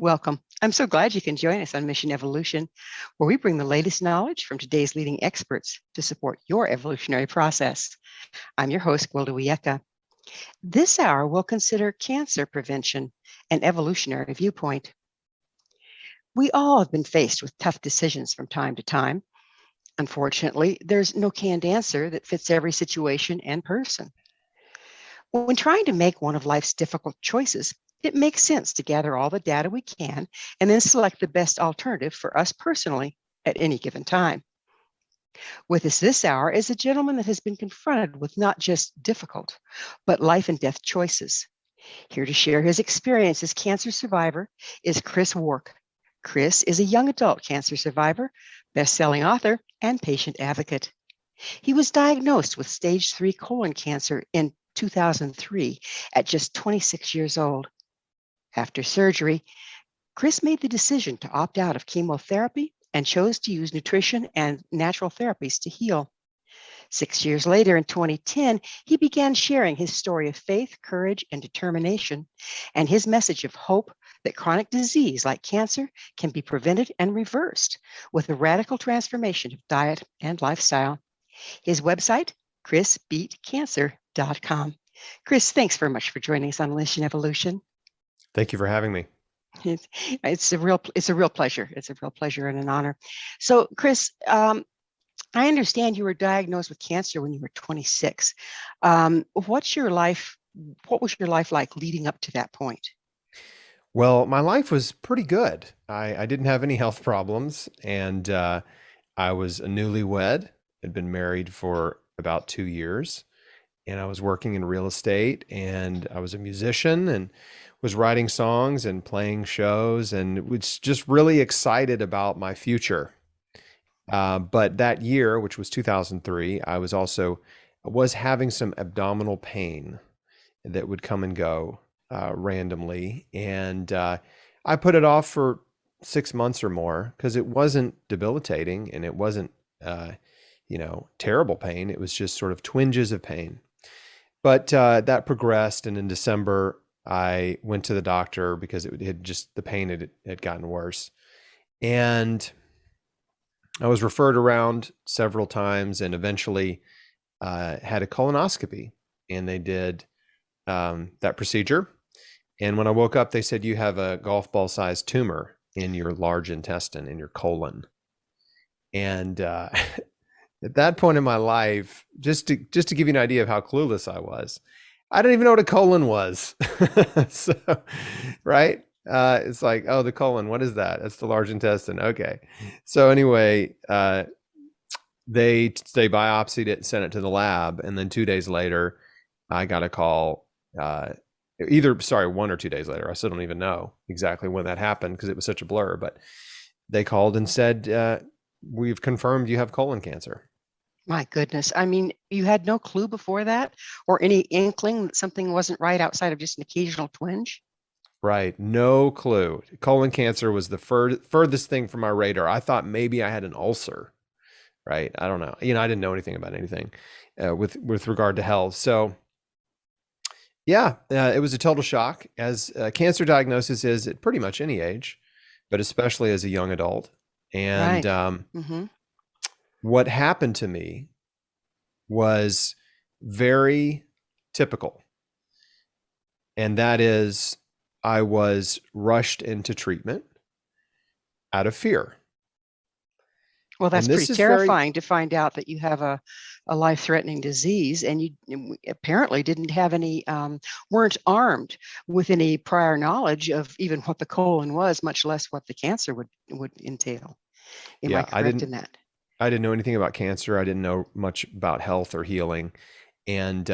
Welcome. I'm so glad you can join us on Mission Evolution, where we bring the latest knowledge from today's leading experts to support your evolutionary process. I'm your host, Gwilda Wiyaka. This hour, we'll consider cancer prevention, an evolutionary viewpoint. We all have been faced with tough decisions from time to time. Unfortunately, there's no canned answer that fits every situation and person. When trying to make one of life's difficult choices, it makes sense to gather all the data we can and then select the best alternative for us personally at any given time. With us this hour is a gentleman that has been confronted with not just difficult, but life and death choices. Here to share his experience as cancer survivor is Chris Wark. Chris is a young adult cancer survivor, best-selling author, and patient advocate. He was diagnosed with stage 3 colon cancer in 2003 at just 26 years old. After surgery, Chris made the decision to opt out of chemotherapy and chose to use nutrition and natural therapies to heal. 6 years later, in 2010, he began sharing his story of faith, courage, and determination, and his message of hope that chronic disease like cancer can be prevented and reversed with a radical transformation of diet and lifestyle. His website, chrisbeatcancer.com. Chris, thanks very much for joining us on Mission Evolution. Thank you for having me. It's a real pleasure. It's a real pleasure and an honor. So, Chris, I understand you were diagnosed with cancer when you were 26. What was your life like leading up to that point? Well, my life was pretty good. I didn't have any health problems, and I was a newlywed. Had been married for about 2 years, and I was working in real estate, and I was a musician and was writing songs and playing shows, and was just really excited about my future. But that year, which was 2003, I was having some abdominal pain that would come and go randomly, and I put it off for 6 months or more because it wasn't debilitating and it wasn't terrible pain. It was just sort of twinges of pain. But that progressed, and in December, I went to the doctor because the pain had gotten worse. And I was referred around several times and eventually had a colonoscopy, and they did that procedure. And when I woke up, they said, you have a golf ball sized tumor in your large intestine, in your colon. And at that point in my life, just to give you an idea of how clueless I was, I didn't even know what a colon was. So, right? It's like, oh, the colon, what is that? That's the large intestine. Okay. So anyway, they biopsied it and sent it to the lab. And then 2 days later, I got a call, 1 or 2 days later. I still don't even know exactly when that happened because it was such a blur, but they called and said, we've confirmed you have colon cancer. My goodness. I mean, you had no clue before that or any inkling that something wasn't right outside of just an occasional twinge? Right. No clue. Colon cancer was the furthest thing from my radar. I thought maybe I had an ulcer, right? I don't know. I didn't know anything about anything with regard to health. So yeah, it was a total shock, as cancer diagnosis is at pretty much any age, but especially as a young adult. And right. What happened to me was very typical. And that is, I was rushed into treatment out of fear. Well, that's pretty terrifying to find out that you have a life-threatening disease, and you apparently didn't have weren't armed with any prior knowledge of even what the colon was, much less what the cancer would entail. Am I correct in that? I didn't know anything about cancer. I didn't know much about health or healing. And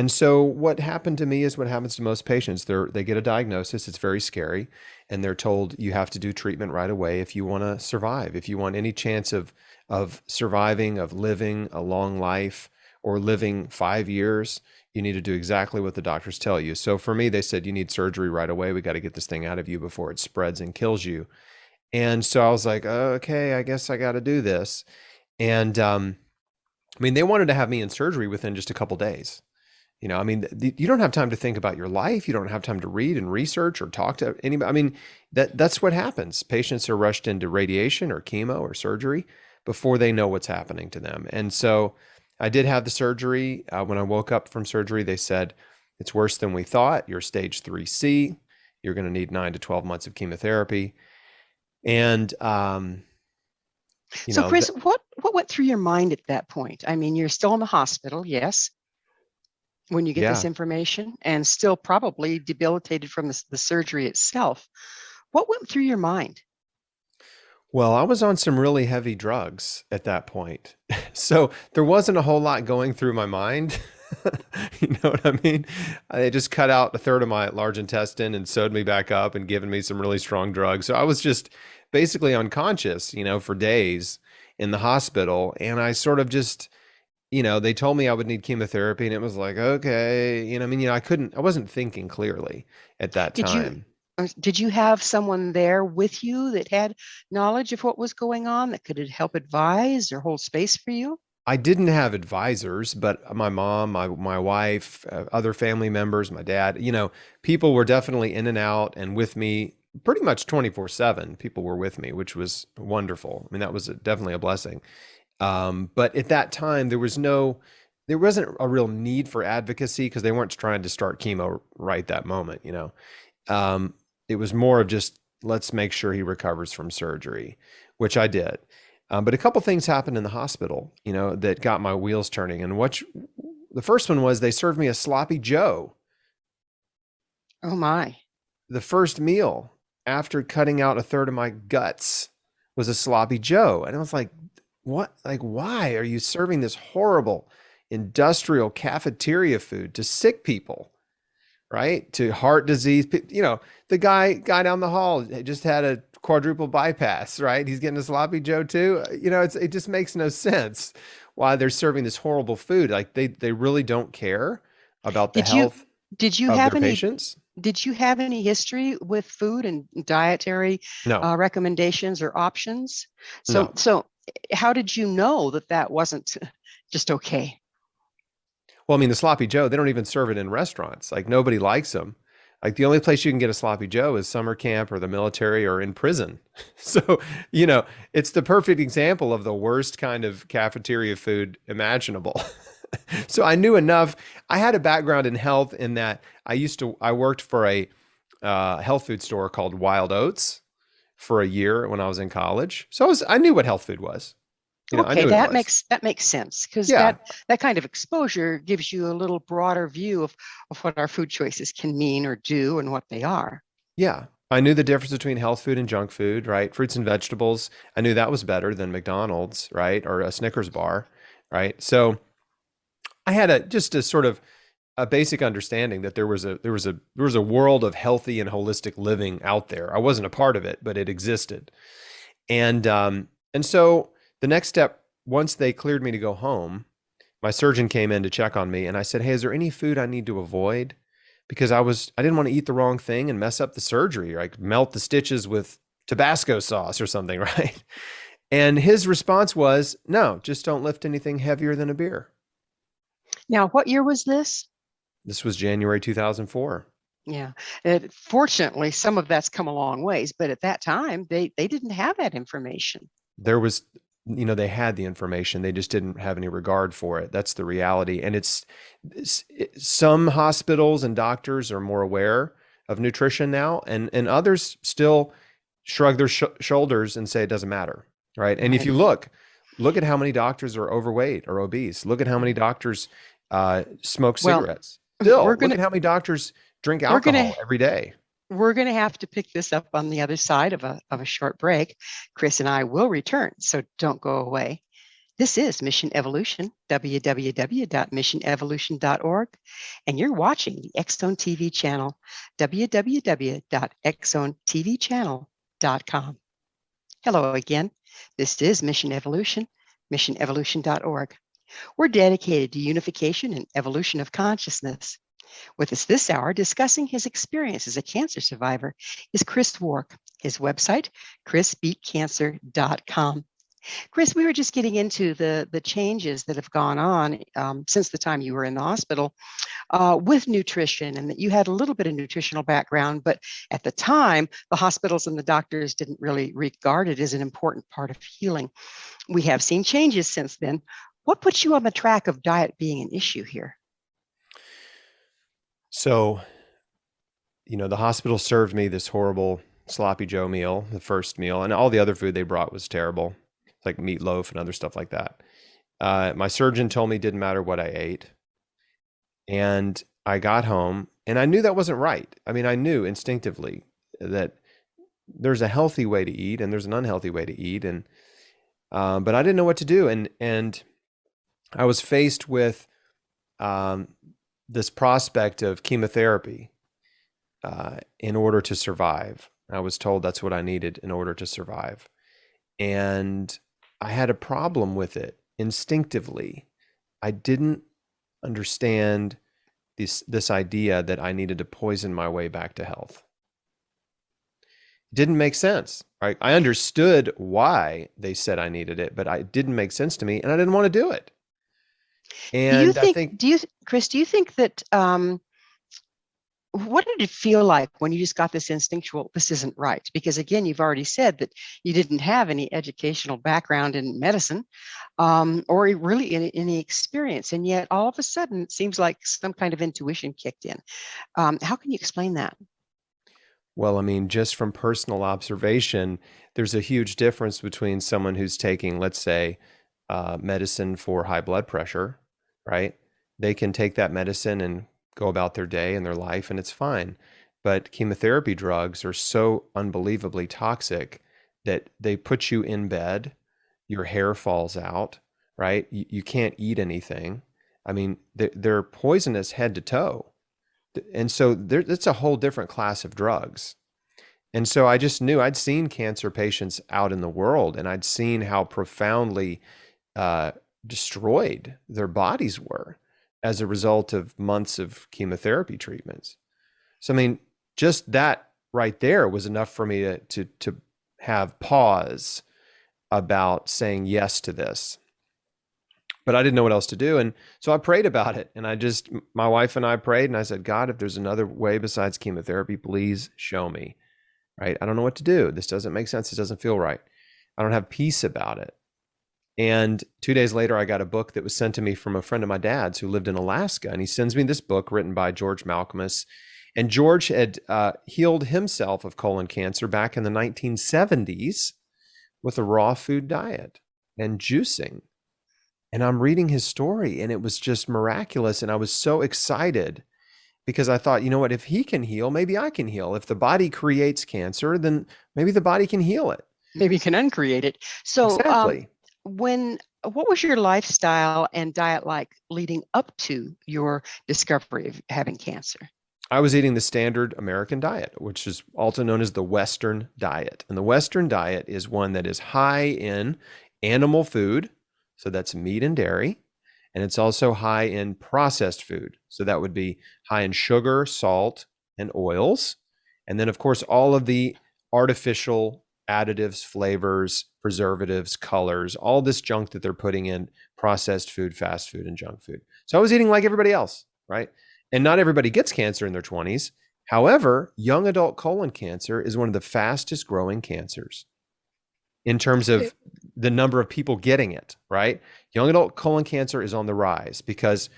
so what happened to me is what happens to most patients. They get a diagnosis. It's very scary. And they're told you have to do treatment right away if you want to survive. If you want any chance of surviving, of living a long life, or living 5 years, you need to do exactly what the doctors tell you. So for me, they said, you need surgery right away. We got to get this thing out of you before it spreads and kills you. And so I was like, okay, I guess I got to do this. And they wanted to have me in surgery within just a couple days. I mean, you don't have time to think about your life. You don't have time to read and research or talk to anybody. I mean, that's what happens. Patients are rushed into radiation or chemo or surgery before they know what's happening to them. And so I did have the surgery. When I woke up from surgery, they said, it's worse than we thought. You're stage 3C. You're going to need 9 to 12 months of chemotherapy. And, So, Chris, what went through your mind at that point? I mean, you're still in the hospital, yes, when you get yeah. this information, and still probably debilitated from the surgery itself. What went through your mind? Well, I was on some really heavy drugs at that point. So there wasn't a whole lot going through my mind. You know what I mean? They just cut out a third of my large intestine and sewed me back up and given me some really strong drugs. So I was just basically unconscious, for days in the hospital. And I sort of just, they told me I would need chemotherapy and it was like, okay, I wasn't thinking clearly at that Did you time. did you have someone there with you that had knowledge of what was going on that could help advise or hold space for you? I didn't have advisors, but my mom, my wife, other family members, my dad, people were definitely in and out and with me pretty much 24/7. People were with me, which was wonderful. I mean, that was definitely a blessing. But at that time, there wasn't a real need for advocacy because they weren't trying to start chemo right that moment. Um, it was more of just, let's make sure he recovers from surgery, which I did. But a couple things happened in the hospital, that got my wheels turning. And the first one was they served me a sloppy Joe. Oh my. The first meal after cutting out a third of my guts was a sloppy Joe. And I was like, what? Like, why are you serving this horrible industrial cafeteria food to sick people? Right? To heart disease. The guy down the hall just had a quadruple bypass, right? He's getting a sloppy Joe too. It just makes no sense why they're serving this horrible food. Like they really don't care about the Did you health did you of have their any patients. did you have any history with food and dietary No, recommendations or options? So no. so how did you know that that wasn't just okay? Well, I mean, the sloppy Joe, they don't even serve it in restaurants. Like nobody likes them. Like the only place you can get a sloppy Joe is summer camp or the military or in prison. So, it's the perfect example of the worst kind of cafeteria food imaginable. So I knew enough. I had a background in health in that I worked for a health food store called Wild Oats for a year when I was in college. So I knew what health food was. I Okay, knew what it was. that makes sense because Yeah. that kind of exposure gives you a little broader view of what our food choices can mean or do and what they are. Yeah. I knew the difference between health food and junk food, right? Fruits and vegetables. I knew that was better than McDonald's, right? Or a Snickers bar, right? So I had just a sort of a basic understanding that there was a world of healthy and holistic living out there. I wasn't a part of it, but it existed. And so the next step, once they cleared me to go home, my surgeon came in to check on me and I said, "Hey, is there any food I need to avoid?" Because I didn't want to eat the wrong thing and mess up the surgery, like melt the stitches with Tabasco sauce or something, right? And his response was, "No, just don't lift anything heavier than a beer." Now, what year was this? This was January 2004. Yeah, fortunately, some of that's come a long ways, but at that time, they didn't have that information. There was, they had the information, they just didn't have any regard for it. That's the reality. And some hospitals and doctors are more aware of nutrition now, and others still shrug their shoulders and say it doesn't matter, right? And if Right. you look at how many doctors are overweight or obese. Look at how many doctors smoke Well, cigarettes. we're Still, look gonna at how many doctors drink we're gonna alcohol every day. we're gonna have to pick this up on the other side of a short break. Chris and I will return, so don't go away. This is Mission Evolution, www.missionevolution.org, and you're watching the X-Zone TV channel, www.xzonetvchannel.com. Hello again. This is Mission Evolution, missionevolution.org. We're dedicated to unification and evolution of consciousness. With us this hour, discussing his experience as a cancer survivor, is Chris Wark. His website, chrisbeatcancer.com. Chris, we were just getting into the changes that have gone on since the time you were in the hospital with nutrition, and that you had a little bit of nutritional background, but at the time, the hospitals and the doctors didn't really regard it as an important part of healing. We have seen changes since then. What puts you on the track of diet being an issue here? So, the hospital served me this horrible sloppy Joe meal, the first meal, and all the other food they brought was terrible, like meatloaf and other stuff like that. My surgeon told me it didn't matter what I ate. And I got home and I knew that wasn't right. I mean, I knew instinctively that there's a healthy way to eat and there's an unhealthy way to eat. And, but I didn't know what to do. And I was faced with um, this prospect of chemotherapy in order to survive. I was told that's what I needed in order to survive. And I had a problem with it instinctively. I didn't understand this idea that I needed to poison my way back to health. It didn't make sense. Right? I understood why they said I needed it, but it didn't make sense to me, and I didn't want to do it. Do you And I think, think, Chris, do you think that, what did it feel like when you just got this instinctual, this isn't right? Because again, you've already said that you didn't have any educational background in medicine or really any experience. And yet all of a sudden, it seems like some kind of intuition kicked in. How can you explain that? well, I mean, just from personal observation, there's a huge difference between someone who's taking, let's say, medicine for high blood pressure, right? They can take that medicine and go about their day and their life, and it's fine. But chemotherapy drugs are so unbelievably toxic that they put you in bed, your hair falls out, right? You can't eat anything. I mean, they're poisonous head to toe. And so it's a whole different class of drugs. And so I just knew I'd seen cancer patients out in the world and I'd seen how profoundly uh, destroyed their bodies were as a result of months of chemotherapy treatments. So, I mean, just that right there was enough for me to have pause about saying yes to this. But I didn't know what else to do. And so I prayed about it. And my wife and I prayed and I said, God, if there's another way besides chemotherapy, please show me, right? I don't know what to do. This doesn't make sense. It doesn't feel right. I don't have peace about it. And 2 days later, I got a book that was sent to me from a friend of my dad's who lived in Alaska. And he sends me this book written by George Malcolmus. And George had healed himself of colon cancer back in the 1970s with a raw food diet and juicing. And I'm reading his story and it was just miraculous. And I was so excited because I thought, you know what, if he can heal, maybe I can heal. If the body creates cancer, then maybe the body can heal it. Maybe you can uncreate it. So, Exactly. what was your lifestyle and diet like leading up to your discovery of having cancer? I was eating the standard American diet, which is also known as the Western diet. And the Western diet is one that is high in animal food. So that's meat and dairy. And it's also high in processed food. So that would be high in sugar, salt, and oils. And then, of course, all of the artificial additives, flavors, preservatives, colors, all this junk that they're putting in processed food, fast food, and junk food. So I was eating like everybody else, right? And not everybody gets cancer in their 20s. However, young adult colon cancer is one of the fastest growing cancers in terms of the number of people getting it, right? Young adult colon cancer is on the rise because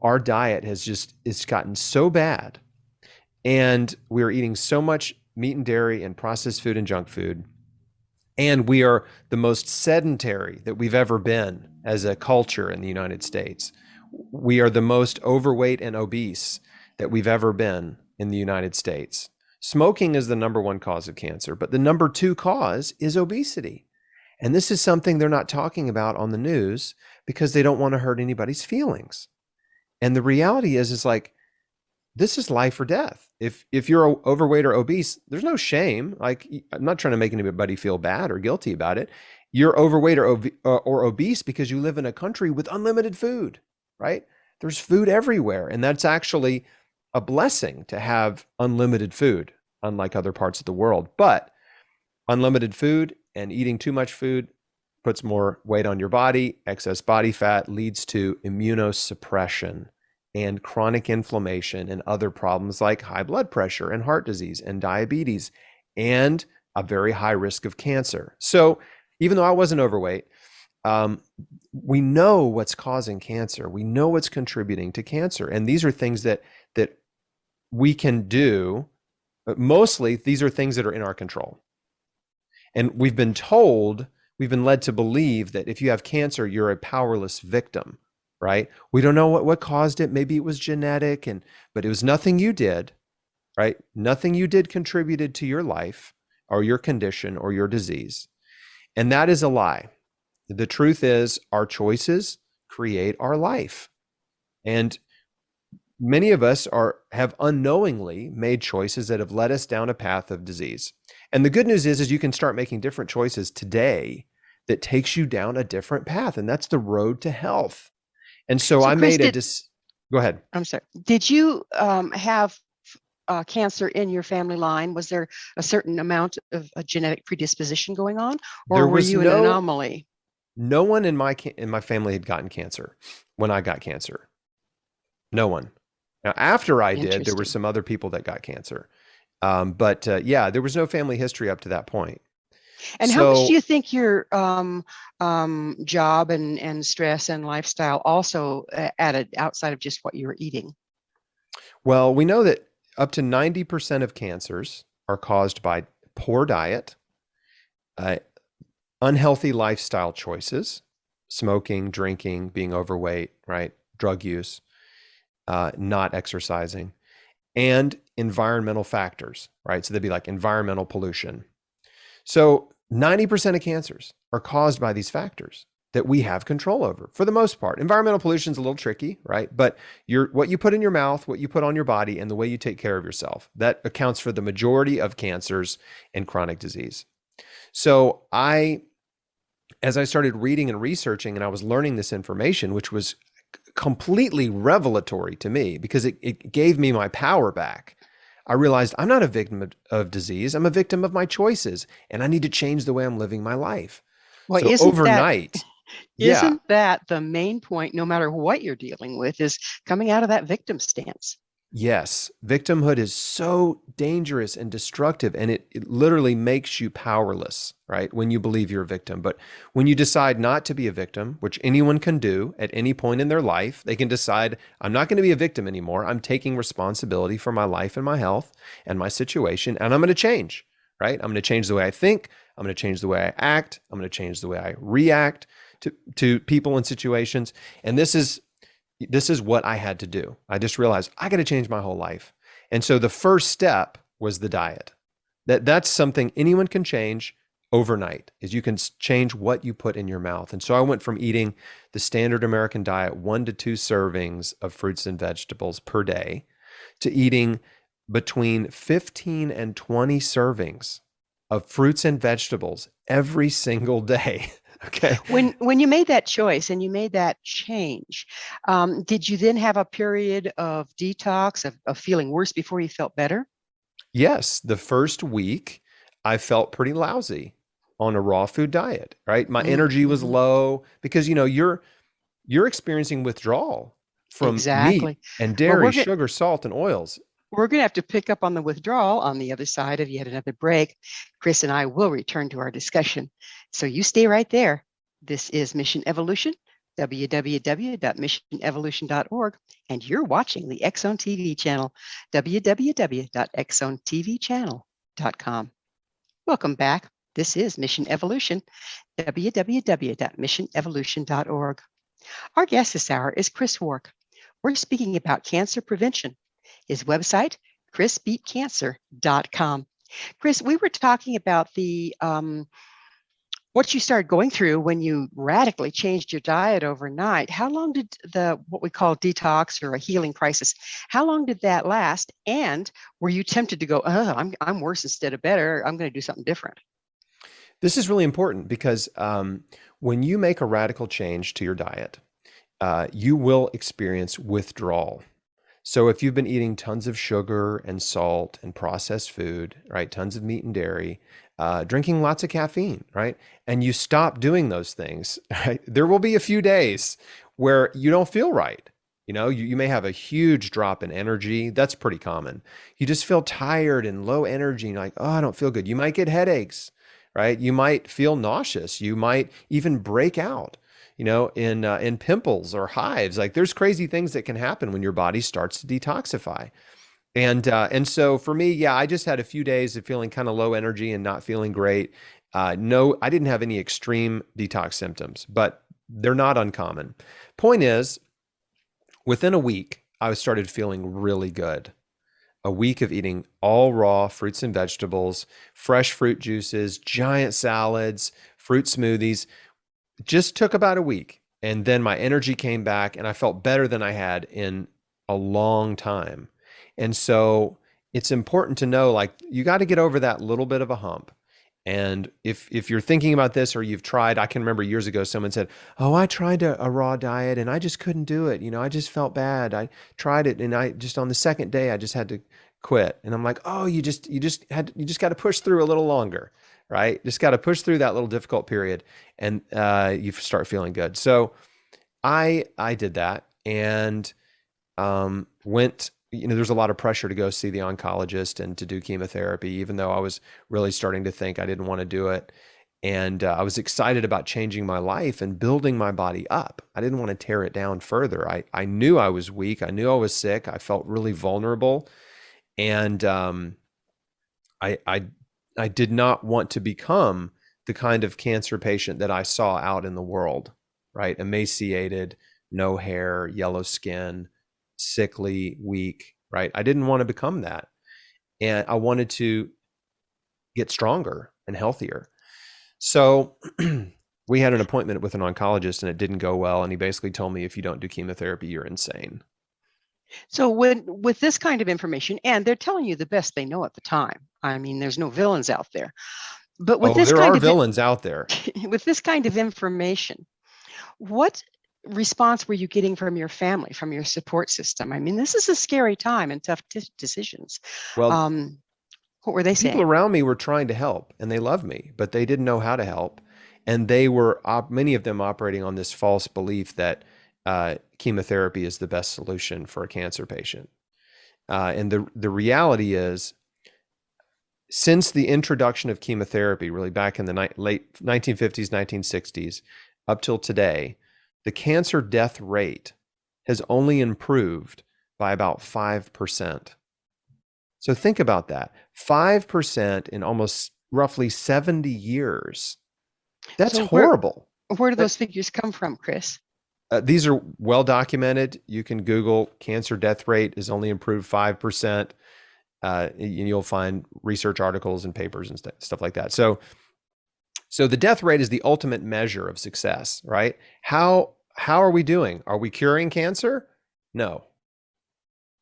our diet it's gotten so bad and we're eating so much meat and dairy and processed food and junk food. And we are the most sedentary that we've ever been as a culture in the United States. We are the most overweight and obese that we've ever been in the United States. Smoking is the number one cause of cancer, but the number two cause is obesity. And this is something they're not talking about on the news because they don't want to hurt anybody's feelings. And the reality is like, this is life or death. If you're overweight or obese, there's no shame. Like, I'm not trying to make anybody feel bad or guilty about it. You're overweight or obese because you live in a country with unlimited food, right? There's food everywhere. And that's actually a blessing to have unlimited food, unlike other parts of the world. But unlimited food and eating too much food, puts more weight on your body. Excess body fat leads to immunosuppression and chronic inflammation and other problems like high blood pressure and heart disease and diabetes and a very high risk of cancer. So even though I wasn't overweight, we know what's causing cancer. We know what's contributing to cancer. And these are things that we can do. But mostly, these are things that are in our control. And we've been led to believe that if you have cancer, you're a powerless victim, right? We don't know what caused it. Maybe it was genetic, but it was nothing you did, right? Nothing you did contributed to your life or your condition or your disease. And that is a lie. The truth is our choices create our life. And many of us have unknowingly made choices that have led us down a path of disease. And the good news is you can start making different choices today that takes you down a different path. And that's the road to health. And so I Chris, made go ahead. I'm sorry. Did you have cancer in your family line? Was there a certain amount of a genetic predisposition going on, or were you an anomaly? No one in my family had gotten cancer when I got cancer. No one. Now, after I did, there were some other people that got cancer. But there was no family history up to that point. And how much do you think your job and stress and lifestyle also added outside of just what you were eating? Well, we know that up to 90% of cancers are caused by poor diet, unhealthy lifestyle choices, smoking, drinking, being overweight, right? Drug use, not exercising, and environmental factors, right? So they'd be like environmental pollution. So 90% of cancers are caused by these factors that we have control over for the most part. Environmental pollution is a little tricky, right? But what you put in your mouth, what you put on your body, and the way you take care of yourself, that accounts for the majority of cancers and chronic disease. So as I started reading and researching and I was learning this information, which was completely revelatory to me because it gave me my power back. I realized I'm not a victim of disease. I'm a victim of my choices, and I need to change the way I'm living my life. Well, so overnight, isn't that the main point, no matter what you're dealing with, is coming out of that victim stance? Yes, victimhood is so dangerous and destructive, and it literally makes you powerless, right? When you believe you're a victim. But when you decide not to be a victim, which anyone can do at any point in their life, they can decide, I'm not going to be a victim anymore. I'm taking responsibility for my life and my health and my situation, and I'm going to change, right? I'm going to change the way I think. I'm going to change the way I act. I'm going to change the way I react to people and situations. And this is what I had to do. I just realized I got to change my whole life. And so the first step was the diet. That's something anyone can change overnight, is you can change what you put in your mouth. And so I went from eating the standard American diet, 1 to 2 servings of fruits and vegetables per day, to eating between 15 and 20 servings of fruits and vegetables every single day. Okay. When you made that choice and you made that change, did you then have a period of detox, of feeling worse before you felt better? Yes. The first week, I felt pretty lousy on a raw food diet, right? My energy was low because, you're experiencing withdrawal from meat and dairy, sugar, salt, and oils. We're going to have to pick up on the withdrawal on the other side of yet another break. Chris and I will return to our discussion. So you stay right there. This is Mission Evolution, www.missionevolution.org, and you're watching the X-Zone TV channel, www.xzonetvchannel.com. Welcome back. This is Mission Evolution, www.missionevolution.org. Our guest this hour is Chris Wark. We're speaking about cancer prevention. His website, chrisbeatcancer.com. Chris, we were talking about the what you started going through when you radically changed your diet overnight. How long did what we call detox or a healing crisis, how long did that last? And were you tempted to go, I'm worse instead of better, I'm going to do something different? This is really important because when you make a radical change to your diet, you will experience withdrawal. So if you've been eating tons of sugar and salt and processed food, right, tons of meat and dairy, drinking lots of caffeine, right? And you stop doing those things, right? There will be a few days where you don't feel right. You may have a huge drop in energy. That's pretty common. You just feel tired and low energy and like, oh, I don't feel good. You might get headaches, right? You might feel nauseous. You might even break out, in pimples or hives. Like there's crazy things that can happen when your body starts to detoxify. And so for me, yeah, I just had a few days of feeling kind of low energy and not feeling great. No, I didn't have any extreme detox symptoms, but they're not uncommon. Point is, within a week, I started feeling really good. A week of eating all raw fruits and vegetables, fresh fruit juices, giant salads, fruit smoothies. Just took about a week. And then my energy came back and I felt better than I had in a long time. And so it's important to know, like, you got to get over that little bit of a hump. And if you're thinking about this or you've tried, I can remember years ago, someone said, oh, I tried a raw diet and I just couldn't do it. I just felt bad. I tried it and I just, on the second day, I just had to quit. And I'm like, oh, you just got to push through a little longer, right? Just got to push through that little difficult period and you start feeling good. So I did that and went, there's a lot of pressure to go see the oncologist and to do chemotherapy, even though I was really starting to think I didn't want to do it. And I was excited about changing my life and building my body up. I didn't want to tear it down further. I knew I was weak. I knew I was sick. I felt really vulnerable. And I did not want to become the kind of cancer patient that I saw out in the world, right? Emaciated, no hair, yellow skin, sickly, weak, right? I didn't want to become that. And I wanted to get stronger and healthier. So we had an appointment with an oncologist and it didn't go well. And he basically told me, if you don't do chemotherapy, you're insane. So with this kind of information, and they're telling you the best they know at the time. I mean, there's no villains out there. But with this there kind are of villains out there. with this kind of information, what response were you getting from your family, from your support system? I mean, this is a scary time and tough decisions. Well, What were they people saying? around me were trying to help and they loved me, but they didn't know how to help. And they were, many of them, operating on this false belief that chemotherapy is the best solution for a cancer patient. And the reality is, since the introduction of chemotherapy, really back in the late 1950s, 1960s, up till today, the cancer death rate has only improved by about 5%. So think about that. 5% in almost roughly 70 years. That's So horrible. where do those figures come from, Chris? These are well documented. You can Google cancer death rate is only improved 5%. And you'll find research articles and papers and stuff like that. So the death rate is the ultimate measure of success, right? How are we doing? Are we curing cancer? No.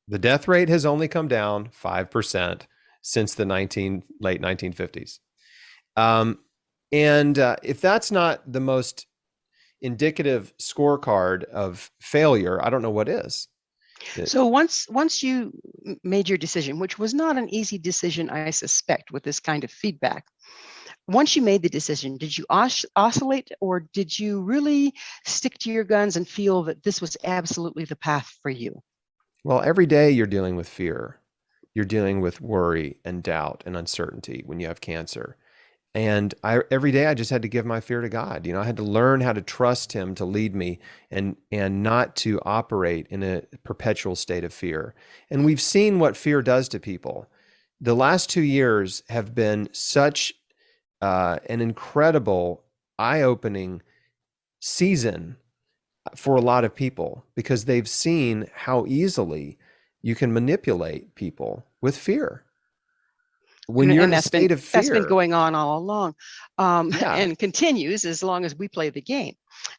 The death rate has only come down 5% since the late 1950s. If that's not the most indicative scorecard of failure, I don't know what is. So once you made your decision, which was not an easy decision, I suspect, with this kind of feedback, once you made the decision, did you oscillate, or did you really stick to your guns and feel that this was absolutely the path for you? Well, every day you're dealing with fear. You're dealing with worry and doubt and uncertainty when you have cancer. And every day I just had to give my fear to God. I had to learn how to trust him to lead me and not to operate in a perpetual state of fear. And we've seen what fear does to people. The last 2 years have been such an incredible, eye-opening season for a lot of people, because they've seen how easily you can manipulate people with fear. When you're in a state of fear, that's been going on all along, yeah, and continues as long as we play the game.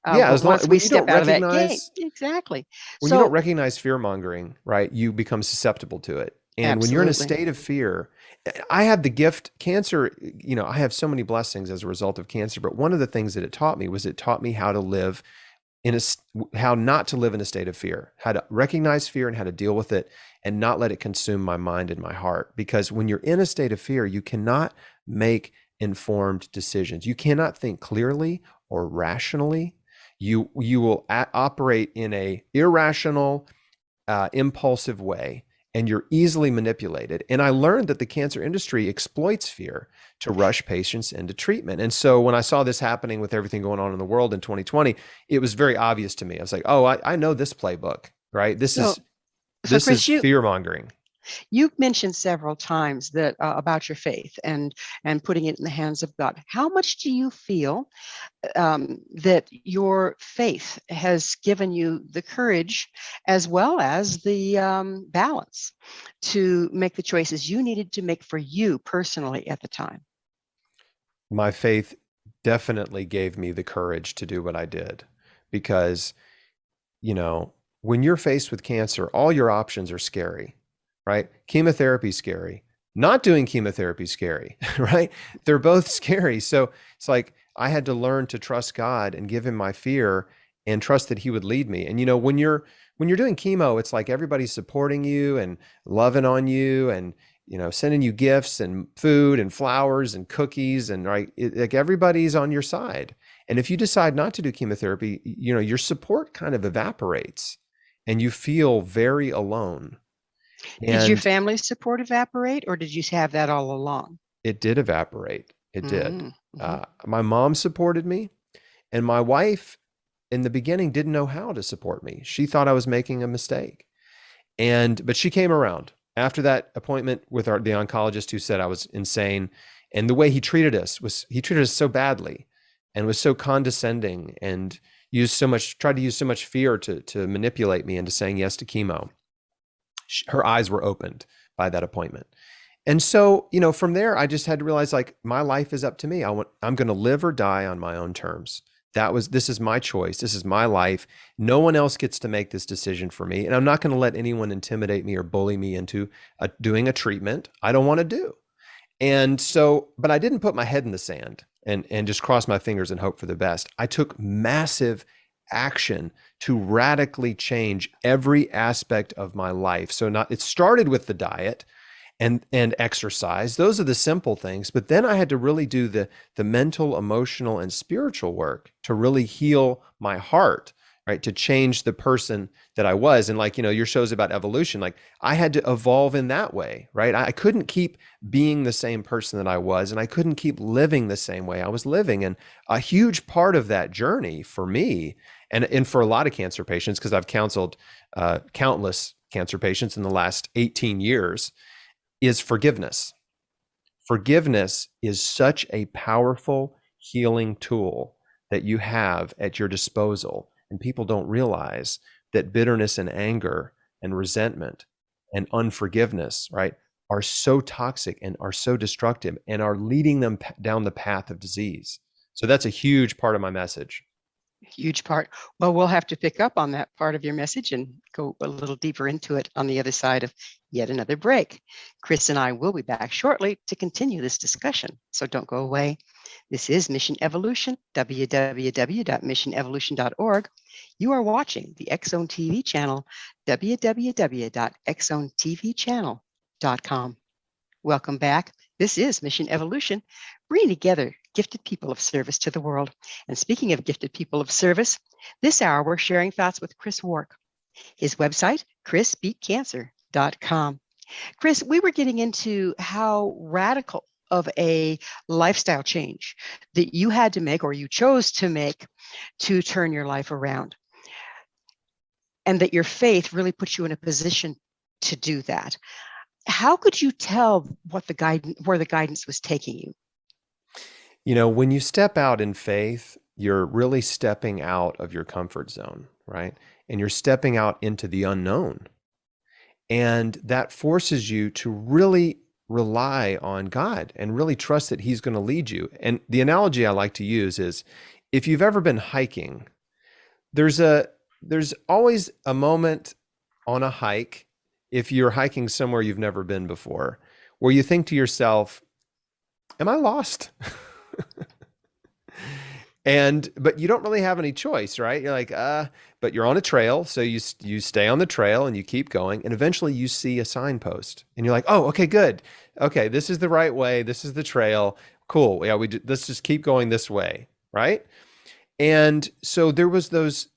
Yeah, but as long once as we you don't step out of that game, recognize exactly. when you don't recognize fear mongering, right, you become susceptible to it. And when you're in a state of fear, I had the gift, cancer, I have so many blessings as a result of cancer, but one of the things that it taught me was it taught me how to live how not to live in a state of fear, how to recognize fear and how to deal with it and not let it consume my mind and my heart. Because when you're in a state of fear, you cannot make informed decisions. You cannot think clearly or rationally. You will operate in a irrational, impulsive way, and you're easily manipulated. And I learned that the cancer industry exploits fear to rush patients into treatment. And so when I saw this happening with everything going on in the world in 2020, it was very obvious to me. I was like, oh, I know this playbook, right? This So, is so this is Chris, fear mongering. you've mentioned several times that about your faith and putting it in the hands of God. How much do you feel that your faith has given you the courage as well as the balance to make the choices you needed to make for you personally at the time? My faith definitely gave me the courage to do what I did because, you know, when you're faced with cancer, all your options are scary, right? Chemotherapy is scary. Not doing chemotherapy is scary, right? They're both scary. So it's like I had to learn to trust God and give him my fear and trust that he would lead me. And when you're doing chemo, it's like everybody's supporting you and loving on you and sending you gifts and food and flowers and cookies and like everybody's on your side. And if you decide not to do chemotherapy, your support kind of evaporates and you feel very alone. Did your And family support evaporate, or did you have that all along? it did evaporate. It did. Mm-hmm. My mom supported me, and my wife in the beginning didn't know how to support me. She thought I was making a mistake. But she came around after that appointment with the oncologist who said I was insane. And the way he treated us so badly and was so condescending and tried to use so much fear to manipulate me into saying yes to chemo. Her eyes were opened by that appointment. And so, from there, I just had to realize like my life is up to me. I'm going to live or die on my own terms. This is my choice. This is my life. No one else gets to make this decision for me. And I'm not going to let anyone intimidate me or bully me into doing a treatment I don't want to do. And so, but I didn't put my head in the sand and just cross my fingers and hope for the best. I took massive action to radically change every aspect of my life. So it started with the diet and exercise. Those are the simple things. But then I had to really do the mental, emotional, and spiritual work to really heal my heart, right? To change the person that I was. And like, your show's about evolution. Like I had to evolve in that way, right? I couldn't keep being the same person that I was, and I couldn't keep living the same way I was living. And a huge part of that journey for me, and for a lot of cancer patients, because I've counseled countless cancer patients in the last 18 years, is forgiveness. Forgiveness is such a powerful healing tool that you have at your disposal. And people don't realize that bitterness and anger and resentment and unforgiveness, right, are so toxic and are so destructive and are leading them down the path of disease. So that's a huge part of my message. Huge part. Well, we'll have to pick up on that part of your message and go a little deeper into it on the other side of yet another break. Chris and I will be back shortly to continue this discussion, so don't go away. This is Mission Evolution, www.missionevolution.org. You are watching the X-Zone TV channel, www.xzonetvchannel.com. Welcome back. This is Mission Evolution, bringing together gifted people of service to the world. And speaking of gifted people of service, this hour we're sharing thoughts with Chris Wark. His website, chrisbeatcancer.com. Chris, we were getting into how radical of a lifestyle change that you had to make, or you chose to make, to turn your life around. And that your faith really put you in a position to do that. How could you tell where the guidance was taking you? When you step out in faith, you're really stepping out of your comfort zone, right? And you're stepping out into the unknown. And that forces you to really rely on God and really trust that he's going to lead you. And the analogy I like to use is if you've ever been hiking, there's always a moment on a hike, if you're hiking somewhere you've never been before, where you think to yourself, am I lost? But you don't really have any choice, right? You're like, but you're on a trail. So you stay on the trail and you keep going. And eventually you see a signpost and you're like, oh, okay, good. Okay, this is the right way. This is the trail. Cool. Yeah, let's just keep going this way, right? And so there was those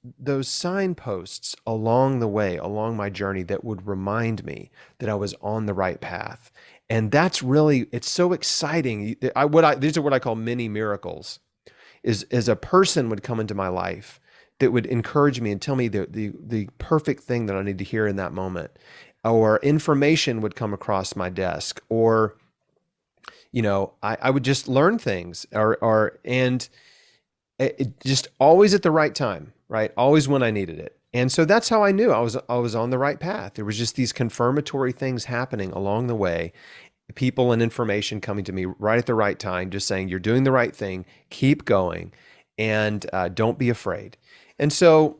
signposts along the way, along my journey that would remind me that I was on the right path. And that's really, it's so exciting. These are what I call mini miracles. Is a person would come into my life that would encourage me and tell me the perfect thing that I need to hear in that moment, or information would come across my desk, or I would just learn things, and it just always at the right time, right? Always when I needed it. And so that's how I knew I was on the right path. There was just these confirmatory things happening along the way, people and information coming to me right at the right time, just saying, you're doing the right thing, keep going, and don't be afraid. And so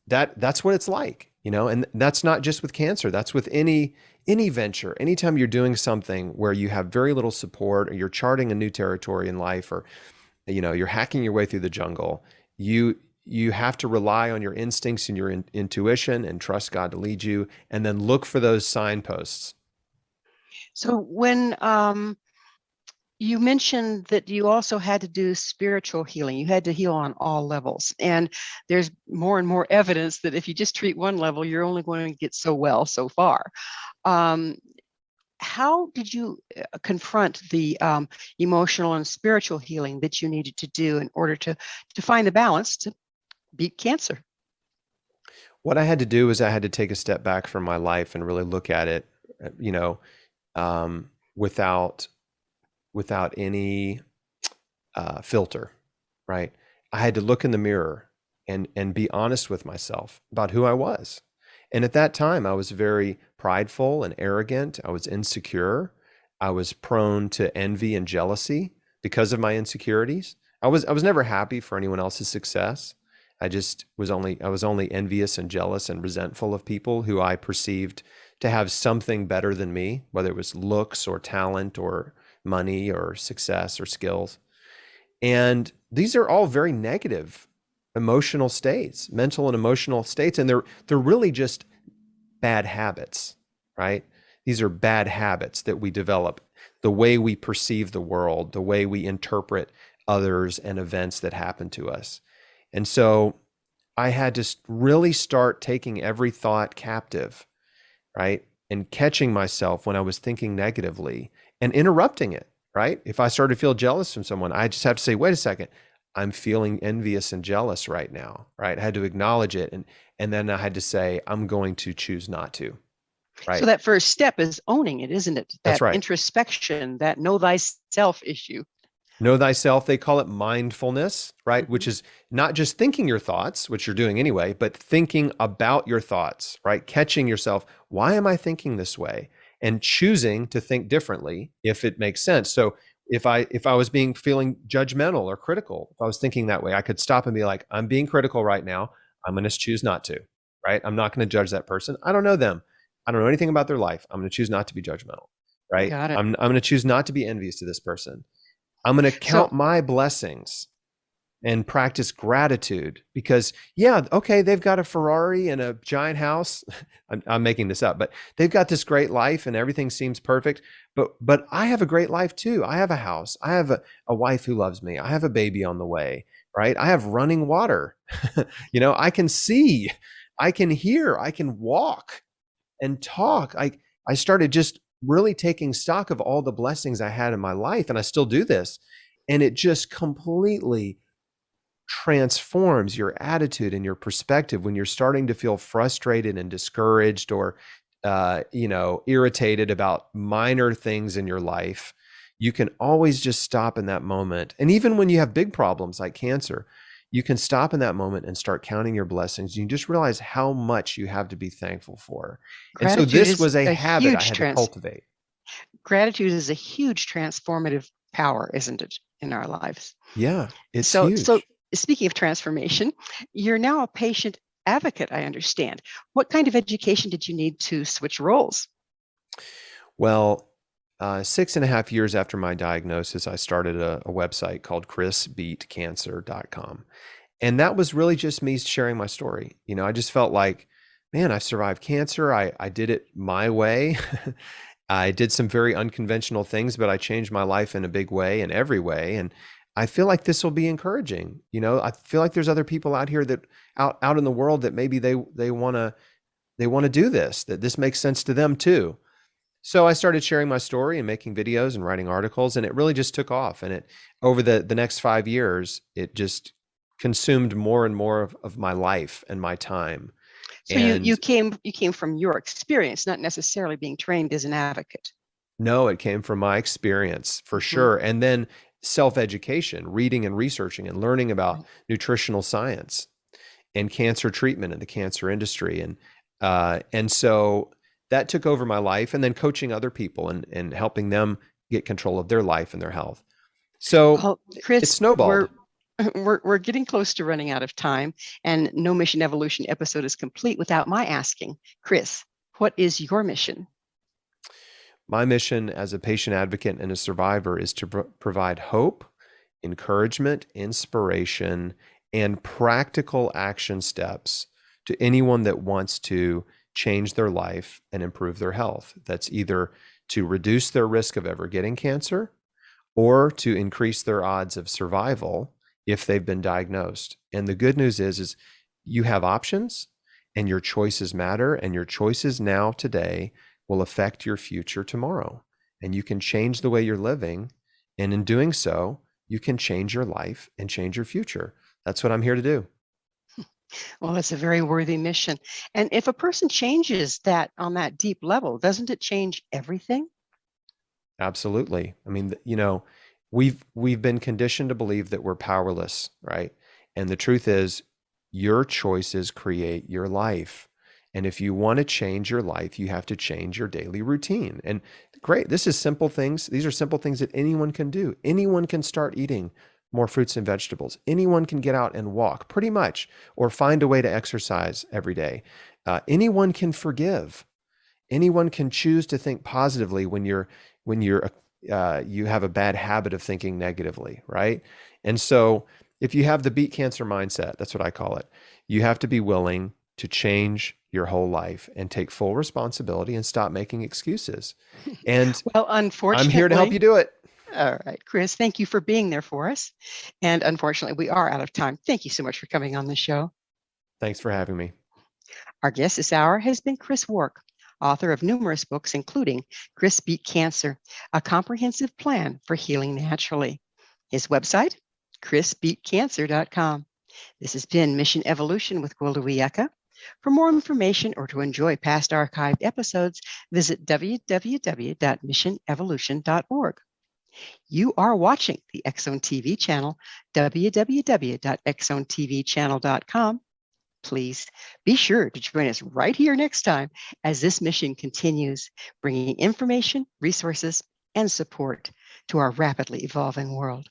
that's what it's like, and that's not just with cancer. That's with any venture. Anytime you're doing something where you have very little support, or you're charting a new territory in life, or you're hacking your way through the jungle, you have to rely on your instincts and your intuition, and trust God to lead you, and then look for those signposts. So when you mentioned that you also had to do spiritual healing, you had to heal on all levels. And there's more and more evidence that if you just treat one level, you're only going to get so well so far. How did you confront the emotional and spiritual healing that you needed to do in order to find the balance to beat cancer? What I had to do is I had to take a step back from my life and really look at it, without any filter, right? I had to look in the mirror and be honest with myself about who I was. And at that time, I was very prideful and arrogant. I was insecure. I was prone to envy and jealousy because of my insecurities. I was never happy for anyone else's success. I was only envious and jealous and resentful of people who I perceived to have something better than me, whether it was looks or talent or money or success or skills. And these are all very negative emotional states, mental and emotional states. And they're really just bad habits, right? These are bad habits that we develop, the way we perceive the world, the way we interpret others and events that happen to us. And so I had to really start taking every thought captive, right? And catching myself when I was thinking negatively and interrupting it, right? If I started to feel jealous from someone, I just have to say, wait a second, I'm feeling envious and jealous right now, right? I had to acknowledge it. And then I had to say, I'm going to choose not to, right? So that first step is owning it, isn't it? That's That right. introspection, that know thyself issue. Know thyself, they call it mindfulness, right? Mm-hmm. Which is not just thinking your thoughts, which you're doing anyway, but thinking about your thoughts, right? Catching yourself. Why am I thinking this way? And choosing to think differently if it makes sense. So if I was feeling judgmental or critical, if I was thinking that way, I could stop and be like, I'm being critical right now. I'm going to choose not to, right? I'm not going to judge that person. I don't know them. I don't know anything about their life. I'm going to choose not to be judgmental, right? Got it. I'm going to choose not to be envious to this person. I'm going to count my blessings and practice gratitude because, yeah, okay, they've got a Ferrari and a giant house. I'm making this up, but they've got this great life and everything seems perfect. But I have a great life too. I have a house. I have a wife who loves me. I have a baby on the way, right? I have running water. I can see, I can hear, I can walk and talk. I started just really taking stock of all the blessings I had in my life, and I still do this. And it just completely transforms your attitude and your perspective when you're starting to feel frustrated and discouraged or, irritated about minor things in your life. You can always just stop in that moment. And even when you have big problems like cancer, you can stop in that moment and start counting your blessings. You just realize how much you have to be thankful for. And so Gratitude this is was a a habit I huge had to cultivate. Gratitude is a huge transformative power, isn't it, in our lives? Yeah, it's So huge. speaking of transformation, you're now a patient advocate, I understand. What kind of education did you need to switch roles? Well, 6.5 years after my diagnosis, I started a website called chrisbeatcancer.com. And that was really just me sharing my story. I just felt like, man, I survived cancer. I did it my way. I did some very unconventional things, but I changed my life in a big way, in every way. And I feel like this will be encouraging. I feel like there's other people out here that out in the world that maybe they want to do this, that this makes sense to them too. So I started sharing my story and making videos and writing articles, and it really just took off. And it over the next 5 years, it just consumed more and more of my life and my time. So you And came from your experience, not necessarily being trained as an advocate. no, it came from my experience for Mhm. sure. And then self-education, reading and researching and learning about Right. nutritional science and cancer treatment in the cancer industry. And so that took over my life, and then coaching other people and helping them get control of their life and their health. So Well, it Chris, snowballed. we're getting close to running out of time, and no Mission Evolution episode is complete without my asking, Chris, what is your mission? My mission as a patient advocate and a survivor is to provide hope, encouragement, inspiration, and practical action steps to anyone that wants to change their life and improve their health. That's either to reduce their risk of ever getting cancer or to increase their odds of survival if they've been diagnosed. And the good news is you have options, and your choices matter, and your choices now today will affect your future tomorrow. And you can change the way you're living, and in doing so, you can change your life and change your future. That's what I'm here to do. Well, it's a very worthy mission. And if a person changes that on that deep level, doesn't it change everything? Absolutely. I mean, we've been conditioned to believe that we're powerless, right? And the truth is, your choices create your life. And if you want to change your life, you have to change your daily routine. And great, this is simple things. These are simple things that anyone can do. Anyone can start eating more fruits and vegetables. Anyone can get out and walk, pretty much, or find a way to exercise every day. Anyone can forgive. Anyone can choose to think positively when you have a bad habit of thinking negatively, right? And so if you have the beat cancer mindset, that's what I call it, you have to be willing to change your whole life and take full responsibility and stop making excuses. And Well, I'm here to help unfortunately, you do it. all right, Chris, thank you for being there for us. And unfortunately, we are out of time. Thank you so much for coming on the show. Thanks for having me. Our guest this hour has been Chris Wark, author of numerous books, including Chris Beat Cancer, a comprehensive plan for healing naturally. His website, chrisbeatcancer.com. This has been Mission Evolution with Gwilda Wiyaka. For more information or to enjoy past archived episodes, visit www.missionevolution.org. You are watching the Exxon TV channel, www.exxontvchannel.com. Please be sure to join us right here next time as this mission continues, bringing information, resources, and support to our rapidly evolving world.